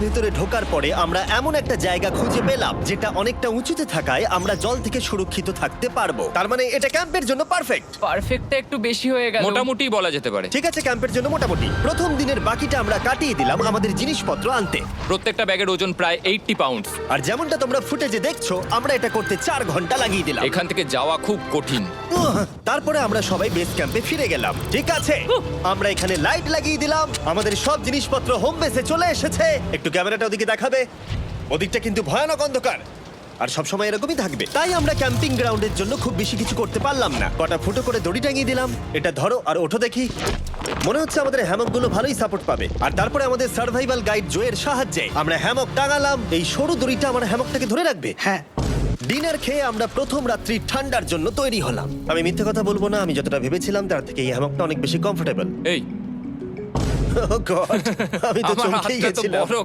ভেতরে ঢোকার পরে আমরা এমন একটা জায়গা খুঁজে পেলাম যেটা অনেকটা উঁচুতে থাকায় আমরা জল থেকে সুরক্ষিত থাকতে পারবো। তার মানে এটা ক্যাম্পের জন্য পারফেক্ট। পারফেক্টটা একটু বেশি হয়ে গেল। মোটামুটি বলা যেতে পারে। ঠিক আছে, ক্যাম্পের জন্য মোটামুটি। প্রথম দিনের বাকিটা আমরা কাটিয়ে দিলাম আমাদের জিনিসপত্র আনতে। প্রত্যেকটা ব্যাগের ওজন প্রায় 80 পাউন্ডস। আর যেমনটা তোমরা ফুটেজে দেখছো, আমরা এটা করতে 4 ঘন্টা লাগিয়ে দিলাম। এখান থেকে যাওয়া খুব কঠিন। তারপরে আমরা সবাই বেস ক্যাম্পে ফিরে গেলাম। ঠিক আছে, আমরা এখানে লাইট লাগিয়ে দিলাম। আমাদের সব জিনিসপত্র হোম বেসে চলে এসেছে। একটু ক্যামেরাটা ওদিকে দেখাবে? ওদিকটা কিন্তু ভয়ানক অন্ধকার, আর সবসময় এরকমই থাকবে। তাই আমরা ক্যাম্পিং গ্রাউন্ডের জন্য খুব বেশি কিছু করতে পারলাম না। কটা ফুটো করে দড়ি টাঙিয়ে দিলাম। এটা ধরো আর ওঠো দেখি। মনে হচ্ছে আমাদের হ্যামকগুলো ভালোই সাপোর্ট পাবে। আর তারপরে আমাদের সার্ভাইভাল গাইড জোয়ের সাহায্যে আমরা হ্যামক টাঙালাম। এই সরু দড়িটা আমার হ্যামকটাকে ধরে রাখবে। হ্যাঁ, ডিনার খেয়ে আমরা প্রথম রাত্রি ঠান্ডার জন্য তৈরি হলাম। আমি মিথ্যে কথা বলবো না, আমি যতটা ভেবেছিলাম তার থেকে এই হ্যামকটা অনেক বেশি কমফোর্টেবল। এই আমি তো আমার চমকেই হাতটা তো গেছিলাম। বড়